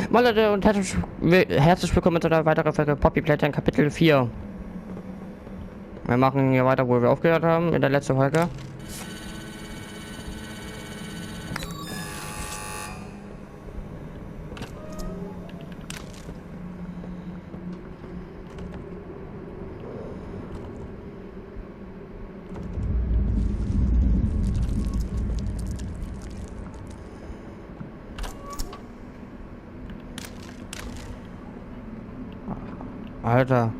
Moin Leute und herzlich willkommen zu einer weiteren Folge Poppy Playtime Kapitel 4. Wir machen hier weiter, wo wir aufgehört haben in der letzten Folge. Alter.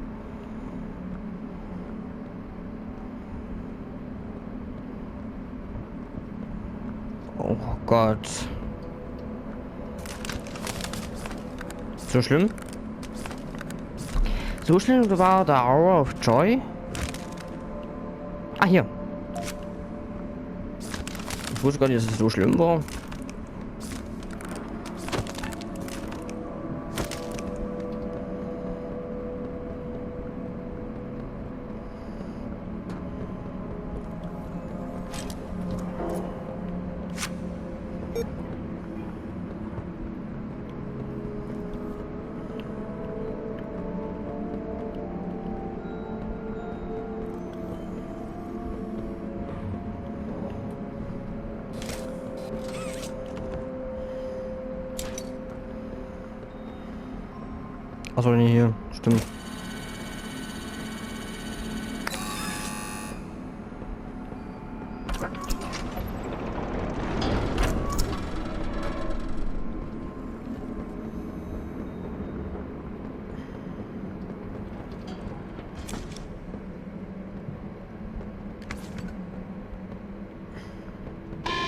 Oh Gott. So schlimm? So schlimm war der Hour of Joy? Ah, hier. Ich wusste gar nicht, dass es so schlimm war. Achso, nee, hier. Stimmt.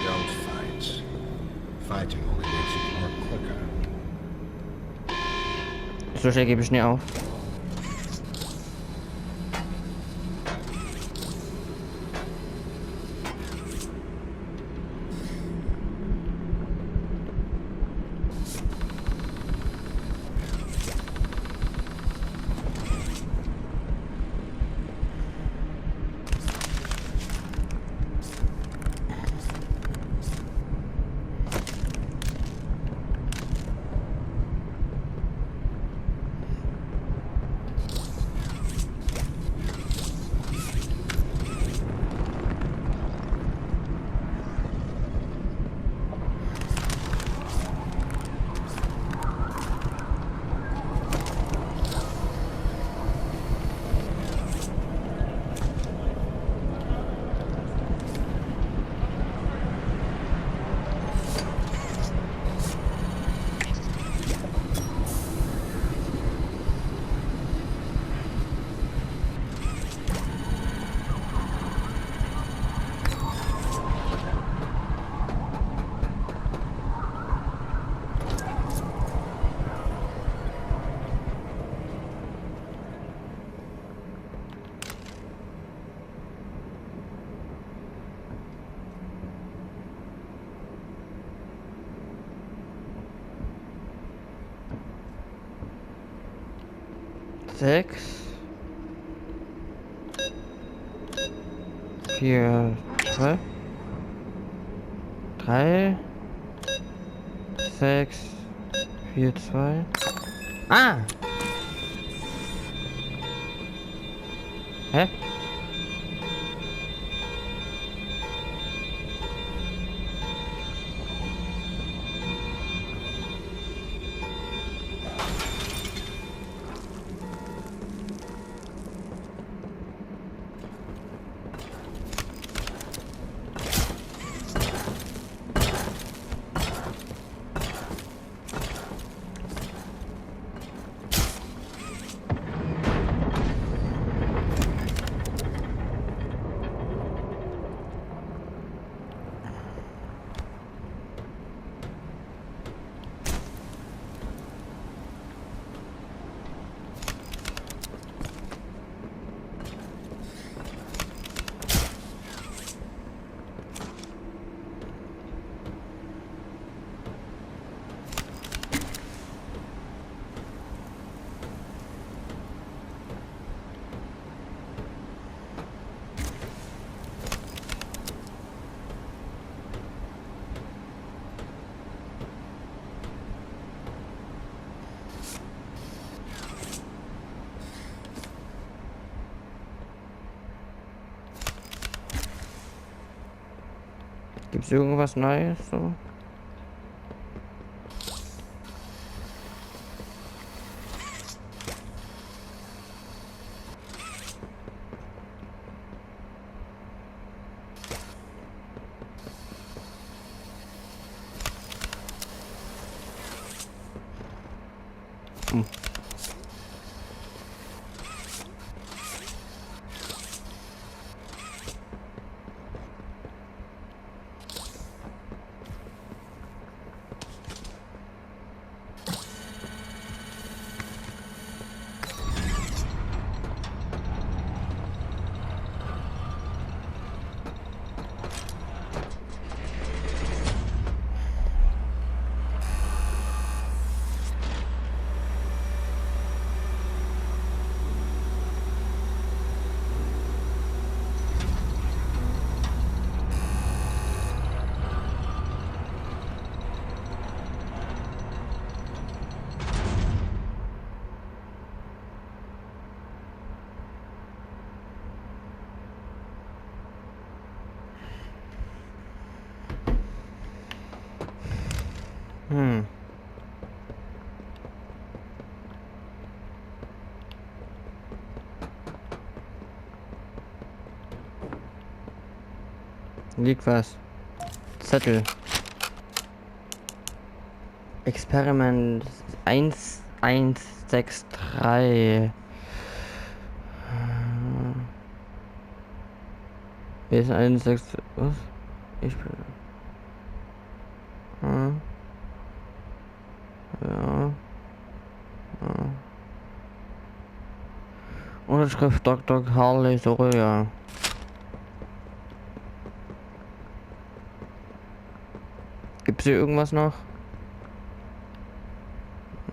Don't fight. Fighting only makes it more quicker. So schnell gebe ich nicht auf. Sechs, 4, 2, 3, 6, 4, 2. Ah! Hä? Gibt's irgendwas Neues so? Hm. Liegt was? Zettel. Experiment 1163. Wer ist 16? Was? Ich bin. Ja. Unterschrift Dr. Harley Soria. Gibt's hier irgendwas noch?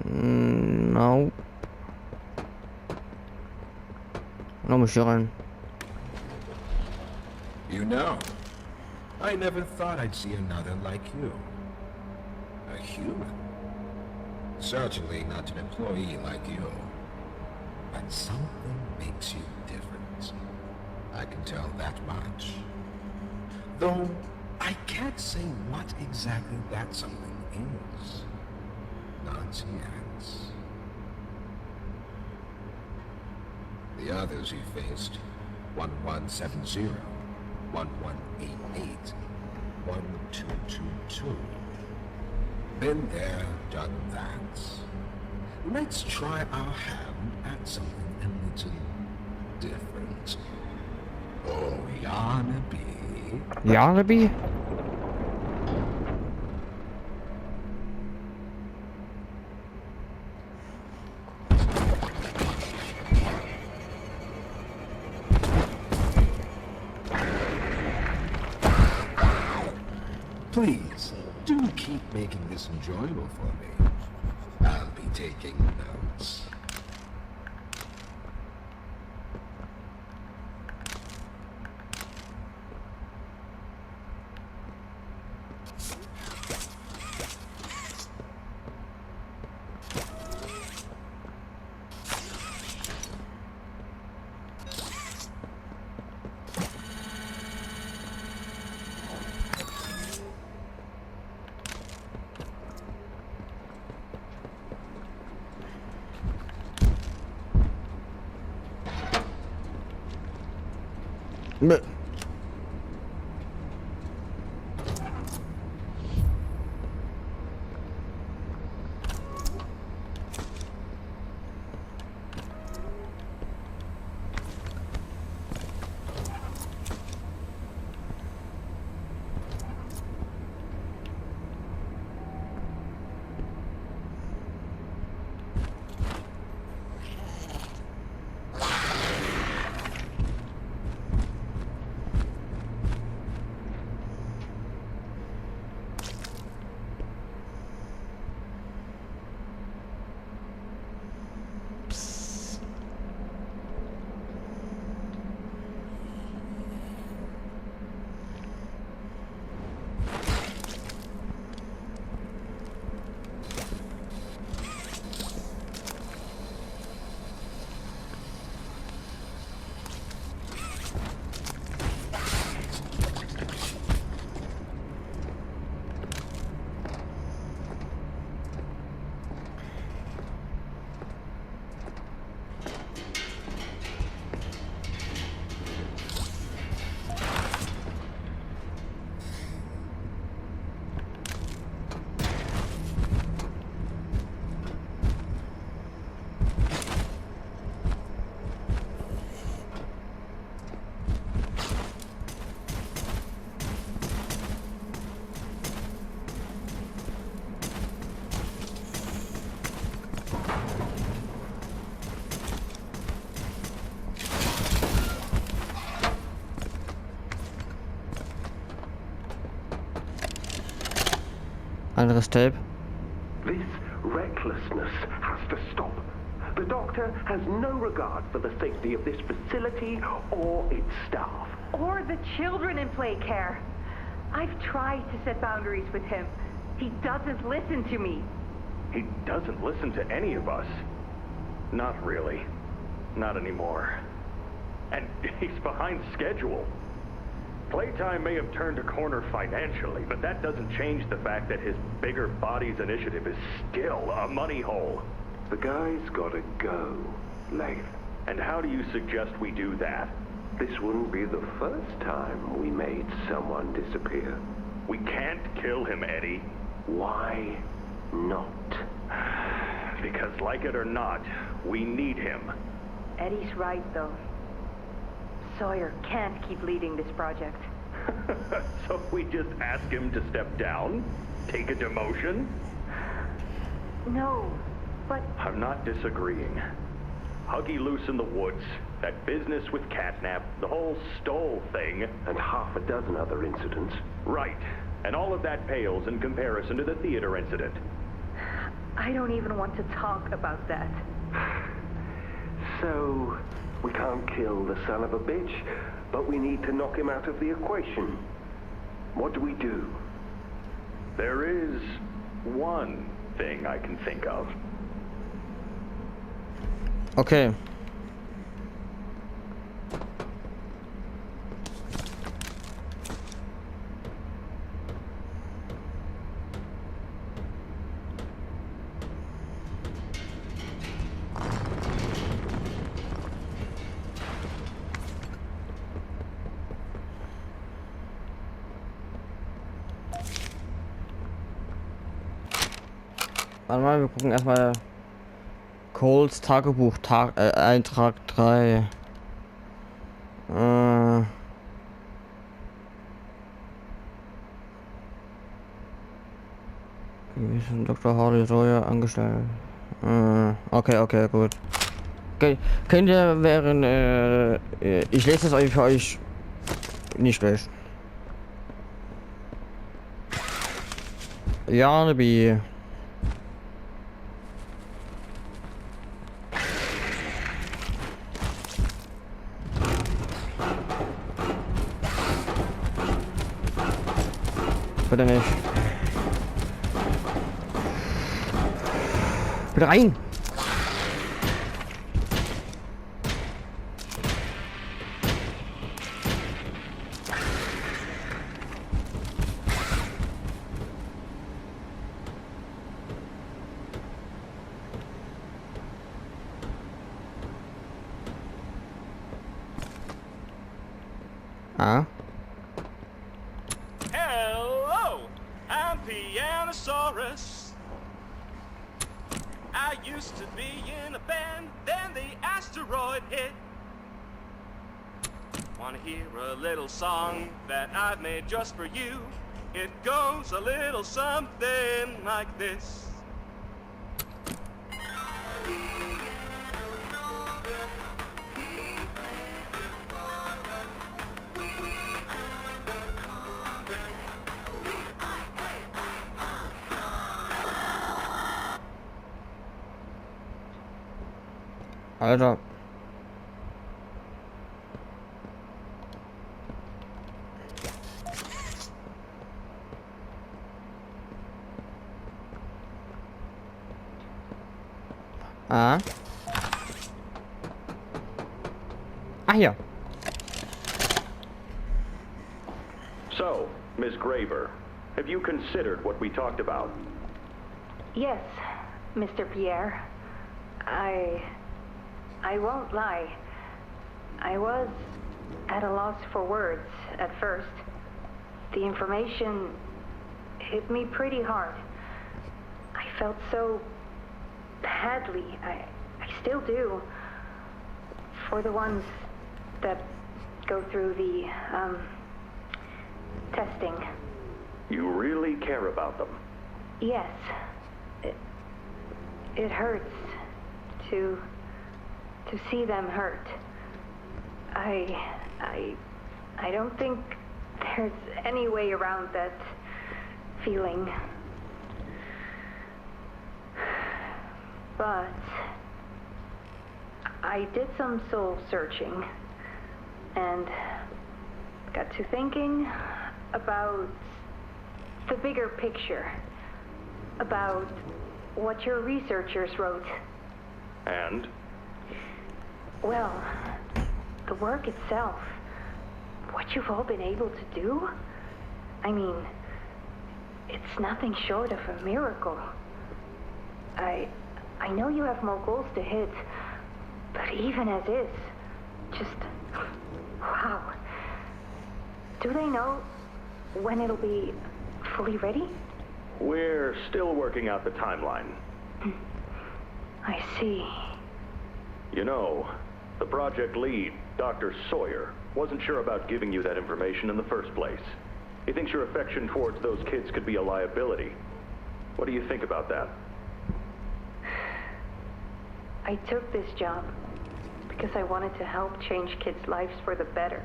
No. Noch mich hier rein. You know, I never thought I'd see another like you. A human. Certainly not an employee like you. But something makes you different. I can tell that much. Though, I can't say what exactly that something is. Not yet. The others you faced, 1170, 1188, 1222. Been there, done that. Let's try our hand at something a little different. Oh, Yarnaby. Yarnaby? Please, do keep making this enjoyable for me. I'll be taking notes. But Anderes Tape. This recklessness has to stop. The doctor has no regard for the safety of this facility or its staff. Or the children in play care. I've tried to set boundaries with him. He doesn't listen to me. He doesn't listen to any of us. Not really. Not anymore. And he's behind schedule. Playtime may have turned a corner financially, but that doesn't change the fact that his bigger bodies initiative is still a money hole. The guy's gotta go, Leif. And how do you suggest we do that? This wouldn't be the first time we made someone disappear. We can't kill him, Eddie. Why not? Because like it or not, we need him. Eddie's right, though. Sawyer can't keep leading this project. So we just ask him to step down? Take a demotion? No, but... I'm not disagreeing. Huggy loose in the woods, that business with Catnap, the whole Stoll thing. And half a dozen other incidents. Right. And all of that pales in comparison to the theater incident. I don't even want to talk about that. So, we can't kill the son of a bitch, but we need to knock him out of the equation. What do we do? There is one thing I can think of. Okay. Warte mal, wir gucken erstmal Coles Tagebuch, Eintrag 3. Dr. Harley Sawyer angestellt. Okay, gut. Okay, könnt ihr während ich lese es für euch nicht schlecht. Jarneby. Bitte nicht. Bitte rein! Ah. Pianosaurus. I used to be in a band, then the asteroid hit. Wanna hear a little song that I've made just for you? It goes a little something like this. Alter. Ah. Ah, hier. So, Miss Graver, have you considered what we talked about? Yes, Mr. Pierre. I won't lie. I was at a loss for words at first. The information hit me pretty hard. I felt so badly. I still do. For the ones that go through the, testing. You really care about them? Yes. It hurts to see them hurt. I don't think there's any way around that feeling. But I did some soul searching and got to thinking about the bigger picture, about what your researchers wrote. And? Well, the work itself, what you've all been able to do, I mean, it's nothing short of a miracle. I know you have more goals to hit, but even as is, just, wow. Do they know when it'll be fully ready? We're still working out the timeline. I see. You know, the project lead, Dr. Sawyer, wasn't sure about giving you that information in the first place. He thinks your affection towards those kids could be a liability. What do you think about that? I took this job because I wanted to help change kids' lives for the better.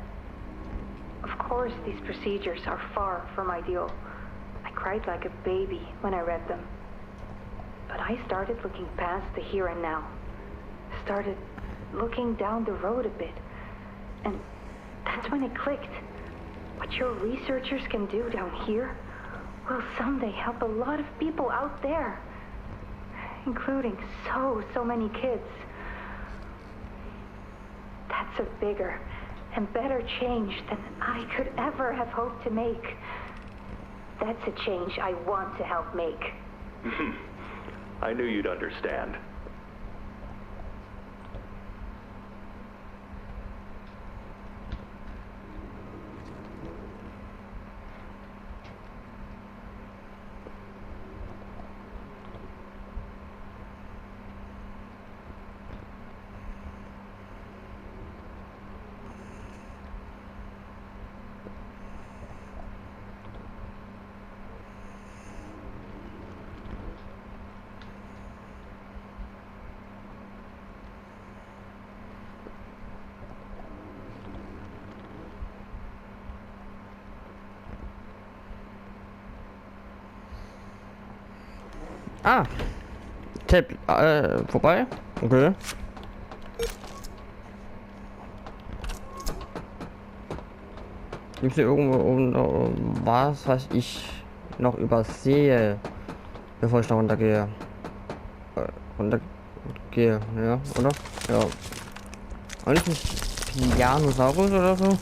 Of course, these procedures are far from ideal. I cried like a baby when I read them. But I started looking past the here and now. Started looking down the road a bit. And that's when it clicked. What your researchers can do down here will someday help a lot of people out there. Including so many kids. That's a bigger and better change than I could ever have hoped to make. That's a change I want to help make. I knew you'd understand. Ah! Tape, vorbei? Okay. Gibt es hier irgendwo was ich noch übersehe, bevor ich da runtergehe? Runtergehe, ja, oder? Ja. Und nicht Pianosaurus oder so?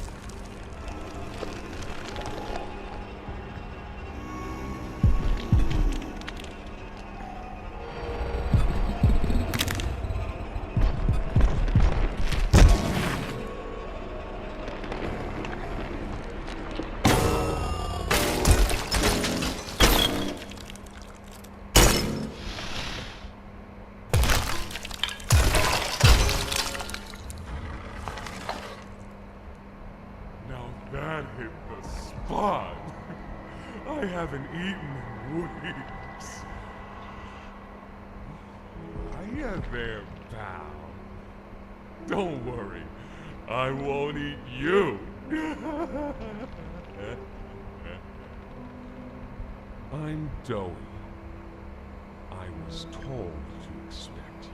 That hit the spot. I haven't eaten in weeks. Hiya there, pal. Don't worry, I won't eat you. I'm Doey. I was told to expect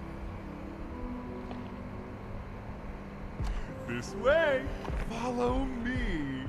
you. This way. Follow me.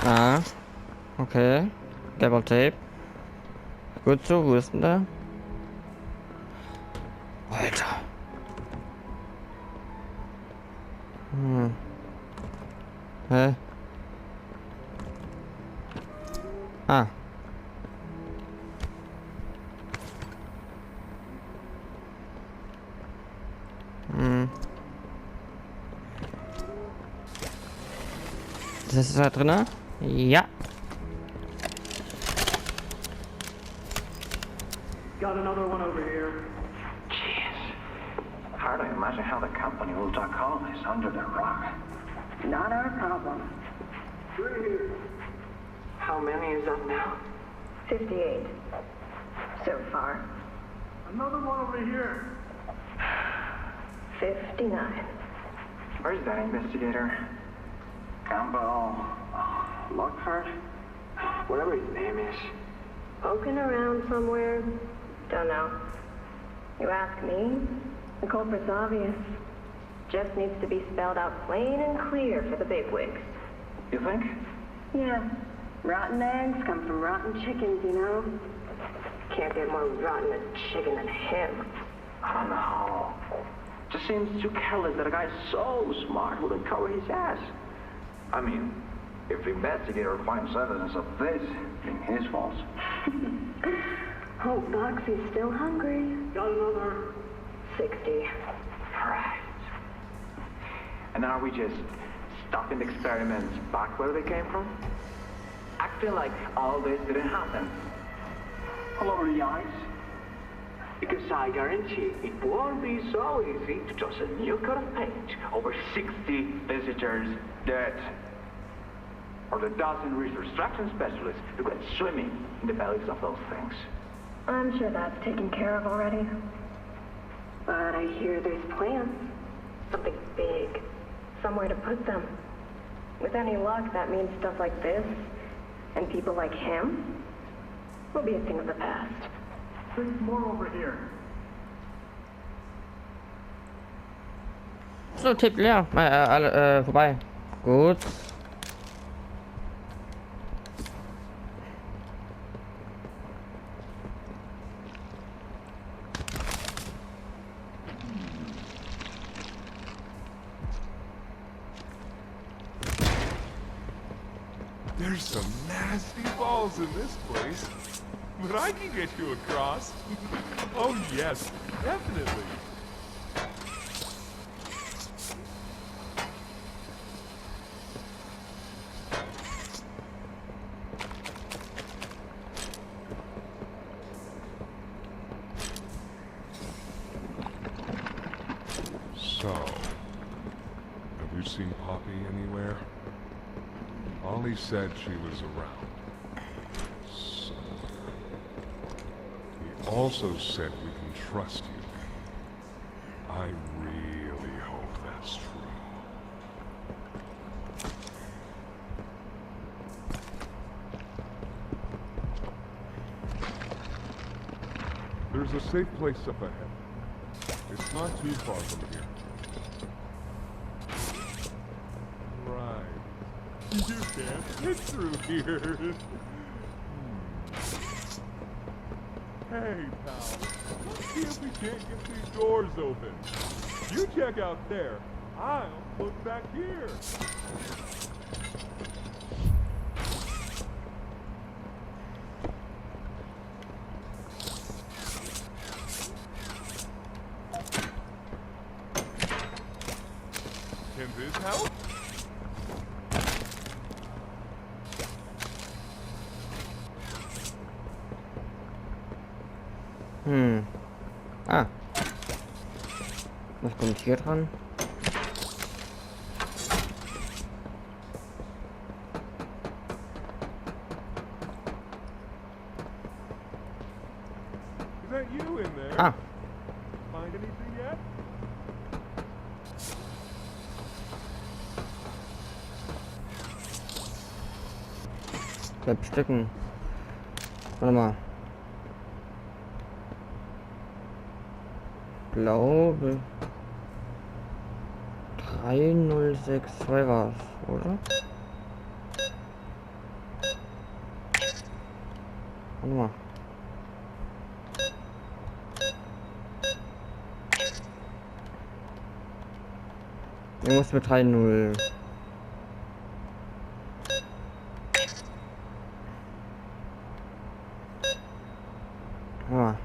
Ah, okay. Double Tape. Gut so, wo ist denn der? Alter. Hä? Ah. Das ist da drin? Ja. Got another one over here. Jeez. Hard to imagine how the company will duck all this under the rock. Not our problem. How many is that now? 58. So far. Another one over here. 59. Where's that investigator? Campbell... Lockhart? Whatever his name is. Poking around somewhere? Don't know. You ask me? The culprit's obvious. Just needs to be spelled out plain and clear for the bigwigs. You think? Yeah. Rotten eggs come from rotten chickens, you know? Can't get more rotten a chicken than him. I don't know. Just seems too careless that a guy so smart wouldn't cover his ass. I mean, if the investigator finds evidence of this, it's his fault. Hope Boxy's still hungry. Got another. 60. Right. And are we just stopping the experiments back where they came from? Acting like all this didn't happen. All over the ice. Because I guarantee it won't be so easy to toss a new coat of paint over 60 visitors dead. Or the dozen reconstruction specialists who went swimming in the bellies of those things. I'm sure that's taken care of already. But I hear there's plans. Something big. Somewhere to put them. With any luck, that means stuff like this, and people like him, will be a thing of the past. There's more over here. So, Tipp leer. Alle, vorbei. Gut. There's some nasty balls in this place. But I can get you across. Oh yes, definitely. So, have you seen Poppy anywhere? Ollie said she was around. Somewhere. He also said we can trust you. I really hope that's true. There's a safe place up ahead. It's not too far from here. Right. You can't get through here. Hey, pal. Let's see if we can't get these doors open. You check out there. I'll look back here. Can this help? Ah. Was kommt hier dran? Is that you in there? Ah. Find anything yet? Bleib stecken. Warte mal. Glaube 3062 war's, oder? Warte mal. Irgendwas mit 3-0. Ah.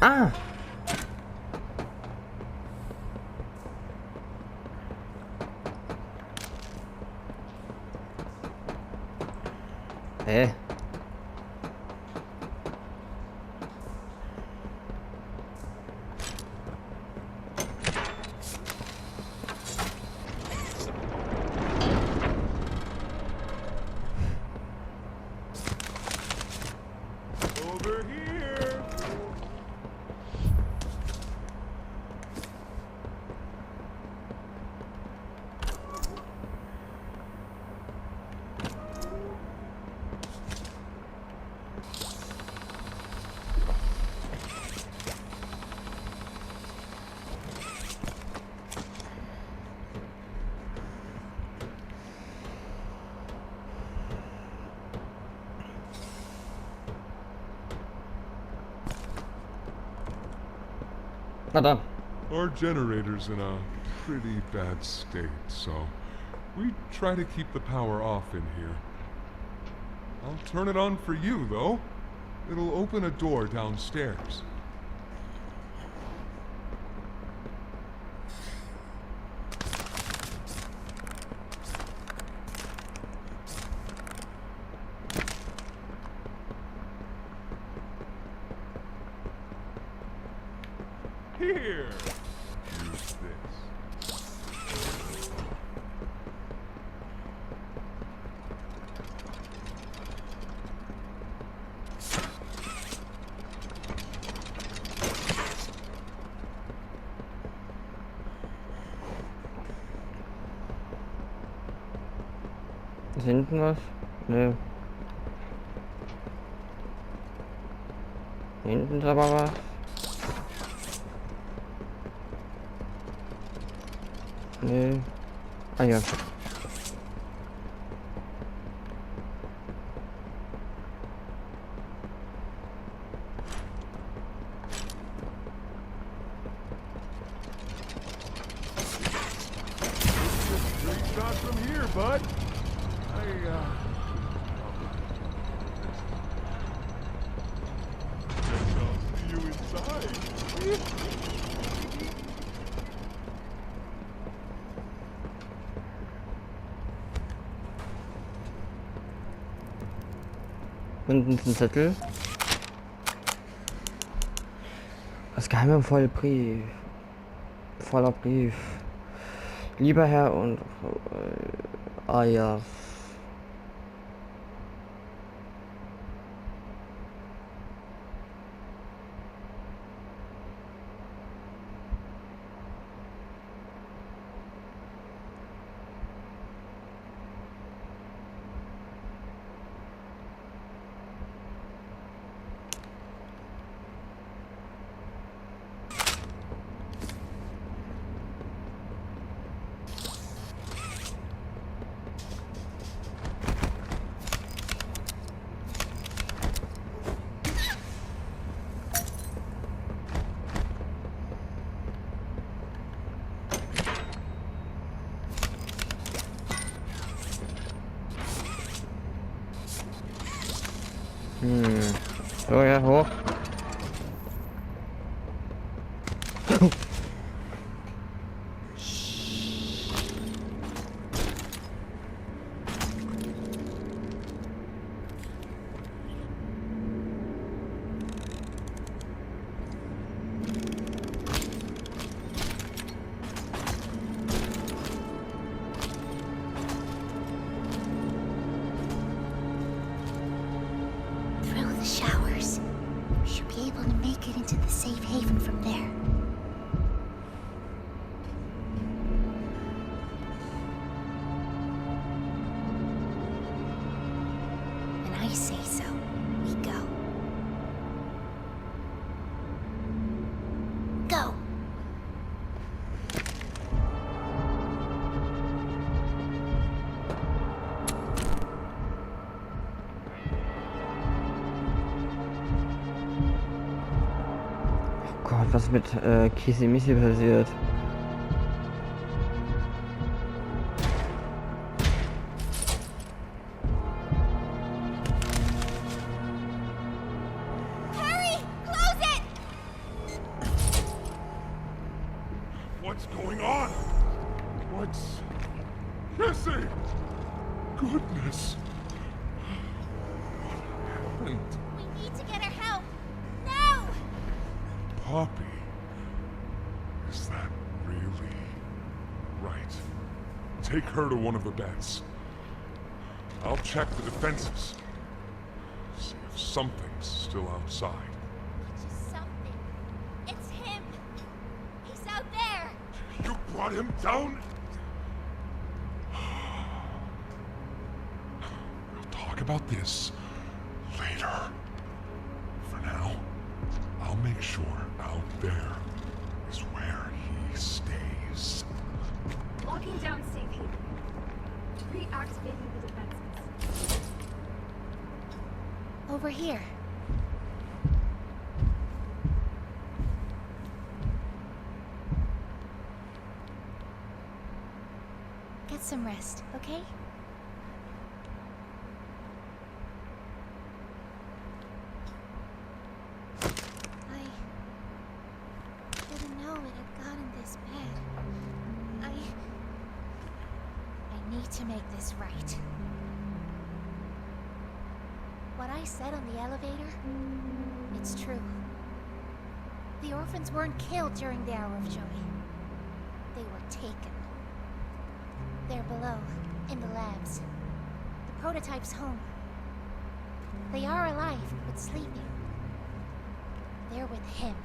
Ah! Hä? Over here. Na dann. Our generator's in a pretty bad state, so we try to keep the power off in here. I'll turn it on for you, though. It'll open a door downstairs. Here! Use this. Ist hinten was? Nö. Hinten ist aber was. Nö. Ah ja. Straight shot from here, bud. Guess I'll see you inside. Unten ist ein Zettel. Das geheime Vollbrief. Voller Brief. Lieber Herr und... ah ja. So, ja, hoch. Through the showers. We should be able to make it into the safe haven from there. When I say so, we go. Go! Gott, was mit Kissy-Missy passiert? Hurry! Close it! Missy! Goodness! What happened? We need to get her help! Now! Poppy? Is that really right? Take her to one of the beds. I'll check the defenses. See if something's still outside. Just something. It's him! He's out there! You brought him down? We'll talk about this later. For now, I'll make sure out there is where he stays. Locking down safe haven. Reactivating the defenses. Over here. Get some rest, okay? I didn't know it had gotten this bad. I need to make this right. What I said on the elevator, it's true. The orphans weren't killed during the hour of joy. They were taken. They're below, in the labs. The prototype's home. They are alive, but sleeping. They're with him.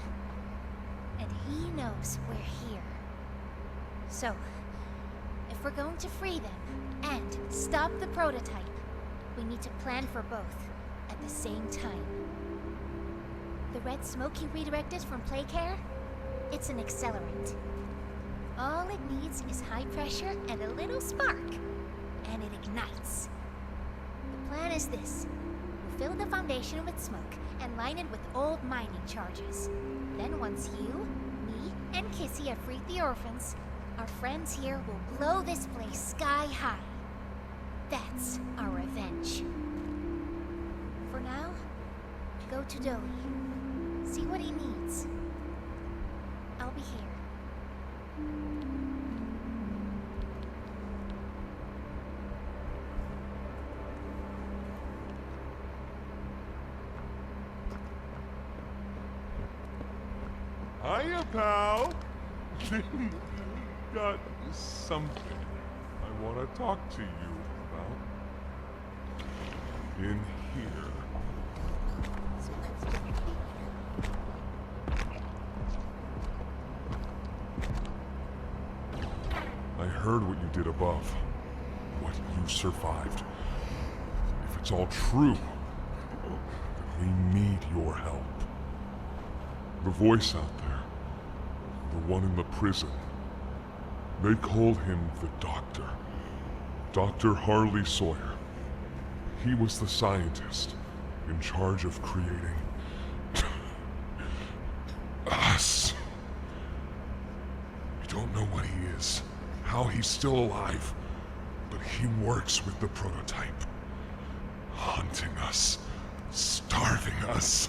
And he knows we're here. So, if we're going to free them and stop the prototype, we need to plan for both at the same time. The red smoke you redirected from Playcare? It's an accelerant. All it needs is high pressure and a little spark, and it ignites. The plan is this. We'll fill the foundation with smoke and line it with old mining charges. Then once you, me, and Kissy have freed the orphans, our friends here will blow this place sky high. That's our revenge. For now, go to Doey. See what he needs. I'll be here. Hiya, pal. Got something I want to talk to you about. In here. I heard what you did above. What you survived. If it's all true, then we need your help. The voice out there, the one in the prison, they called him the Doctor. Dr. Harley Sawyer. He was the scientist in charge of creating us. We don't know what he is, how he's still alive, but he works with the prototype. Hunting us, starving us,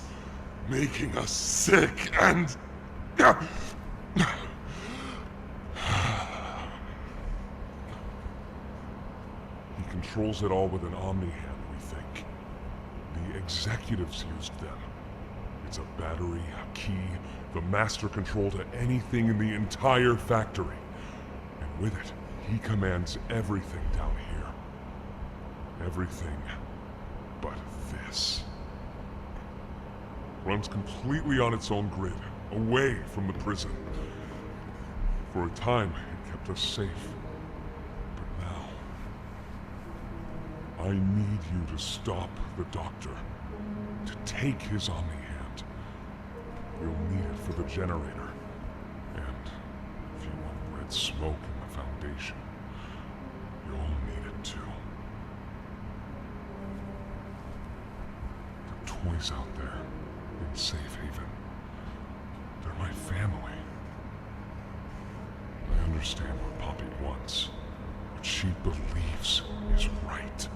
making us sick, and... He controls it all with an Omni hand, we think. The executives used them. It's a battery, a key, the master control to anything in the entire factory. And with it, he commands everything down here. Everything but this. Runs completely on its own grid, away from the prison. For a time, it kept us safe. But now, I need you to stop the Doctor. To take his Omni hand. You'll need it for the generator. And if you want red smoke in the Foundation, you'll need it too. The toys out there in Safe Haven. They're my family. I understand what Poppy wants. What she believes is right.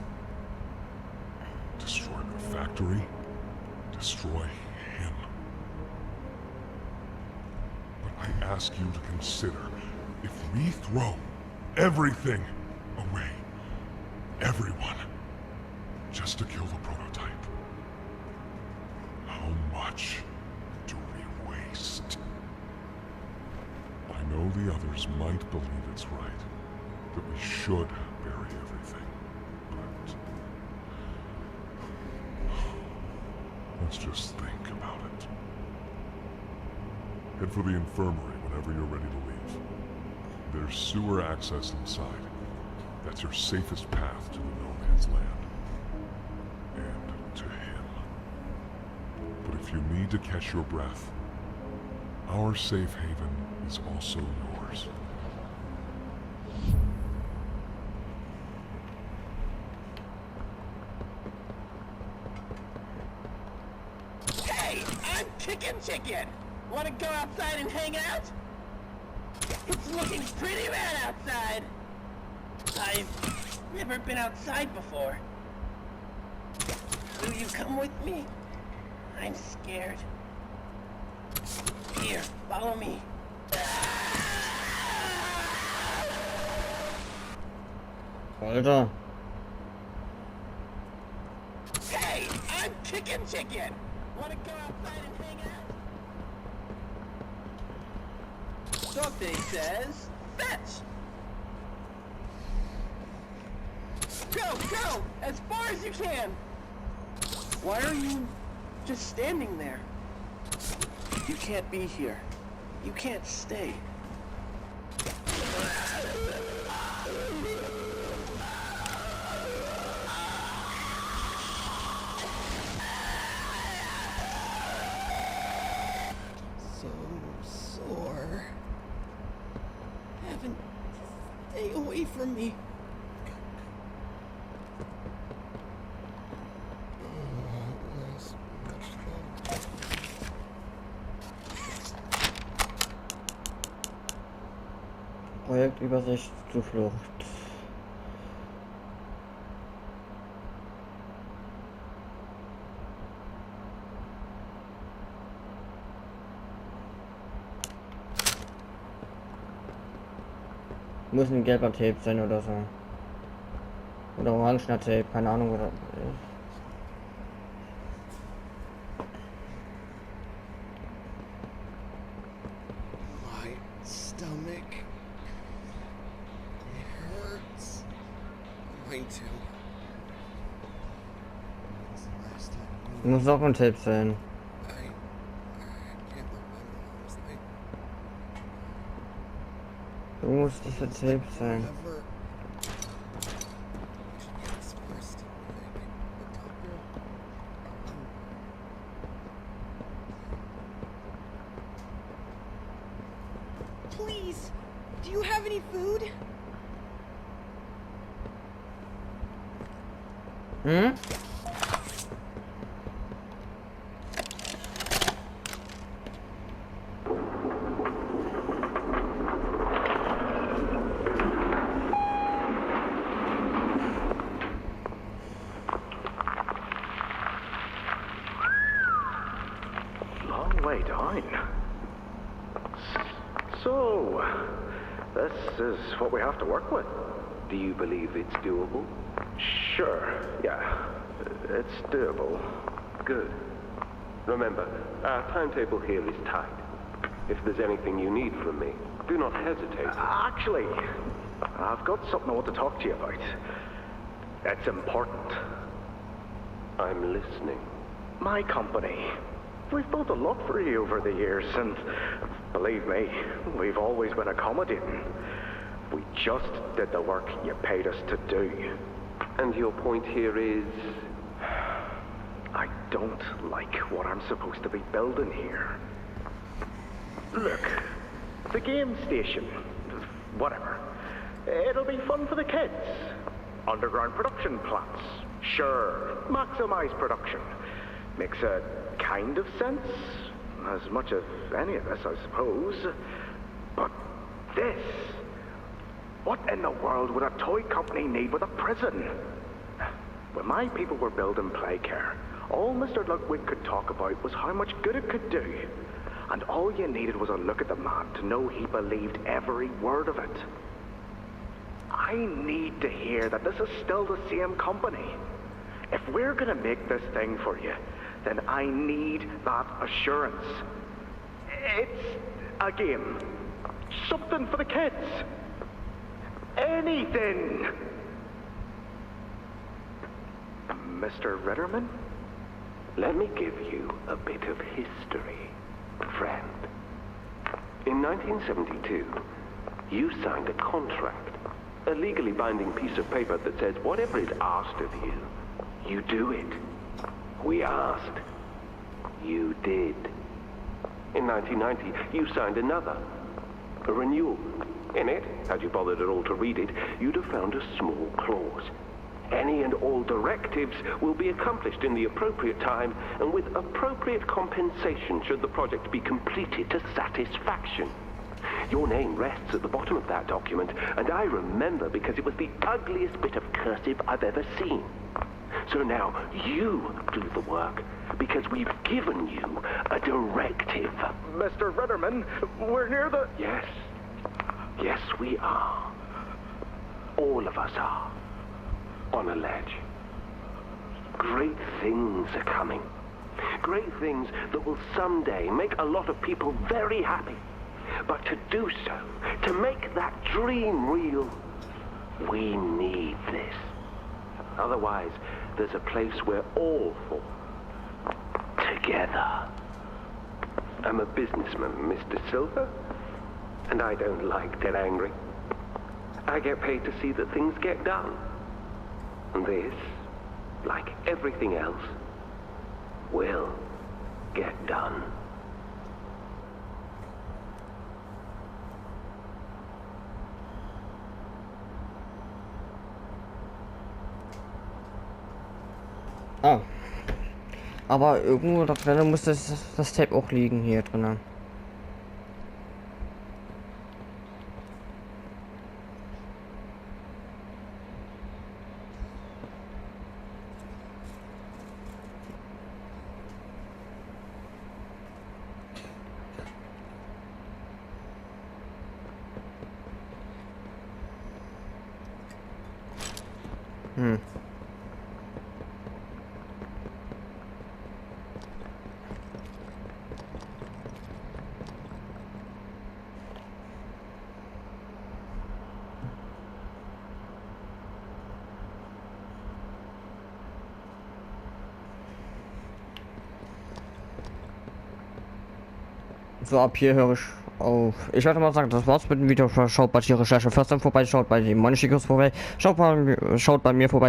Destroy the factory. Destroy him. But I ask you to consider, if we throw everything away. Everyone. Just to kill the prototype. How much do we waste? I know the others might believe it's right, that we should bury everything, but let's just think about it. Head for the infirmary whenever you're ready to leave. There's sewer access inside. That's your safest path to the no man's land. And to him. But if you need to catch your breath, our safe haven is also yours. Hey, I'm Chicken. Wanna go outside and hang out? It's looking pretty bad outside. I've never been outside before. Will you come with me? I'm scared. Here, follow me. Alter. Hey, I'm Chicken. Wanna go outside and hang out? Something says fetch. Go, as far as you can. Why are you just standing there? You can't be here. You can't stay. So sore. Heaven, stay away from me. Projektübersicht Zuflucht. Muss ein gelber Tape sein oder so. Oder orangener Tape, keine Ahnung. Oder My stomach hurts. Mine too. When's the last time muss auch ein Tape sein. I can't remember last night. Du musst dieser Tape sein. Whatever. We should get this first. The doctor. Please, do you have any food? Hm? Long way down. So, this is what we have to work with. Do you believe it's doable? Sure, yeah. It's doable. Good. Remember, our timetable here is tight. If there's anything you need from me, do not hesitate. Actually, I've got something I want to talk to you about. It's important. I'm listening. My company. We've built a lot for you over the years, and believe me, we've always been accommodating. We just did the work you paid us to do. And your point here is? I don't like what I'm supposed to be building here. Look, the game station, whatever. It'll be fun for the kids. Underground production plants. Sure, maximize production. Makes a kind of sense. As much as any of this, I suppose. But this... What in the world would a toy company need with a prison? When my people were building Playcare, all Mr. Ludwig could talk about was how much good it could do. And all you needed was a look at the man to know he believed every word of it. I need to hear that this is still the same company. If we're gonna make this thing for you, then I need that assurance. It's a game. Something for the kids. Anything. Mr. Ritterman? Let me give you a bit of history, friend. In 1972, you signed a contract, a legally binding piece of paper that says whatever is asked of you, you do it. We asked. You did. In 1990, you signed another, a renewal. In it, had you bothered at all to read it, you'd have found a small clause. Any and all directives will be accomplished in the appropriate time and with appropriate compensation should the project be completed to satisfaction. Your name rests at the bottom of that document, and I remember because it was the ugliest bit of cursive I've ever seen. So now you do the work because we've given you a directive. Mr. Ritterman, we're near the... Yes. Yes, we are. All of us are. On a ledge. Great things are coming. Great things that will someday make a lot of people very happy. But to do so, to make that dream real, we need this. Otherwise, there's a place we're all for. Together. I'm a businessman, Mr. Silver, and I don't like to get angry. I get paid to see that things get done. And this, like everything else, will get done. Ah. Aber irgendwo da drin muss das Tape auch liegen hier drin. So, ab hier höre ich auf. Ich werde mal sagen, das war's mit dem Video. Schaut bei der Recherche 14 vorbei, schaut bei den Monchikos vorbei, schaut bei mir vorbei.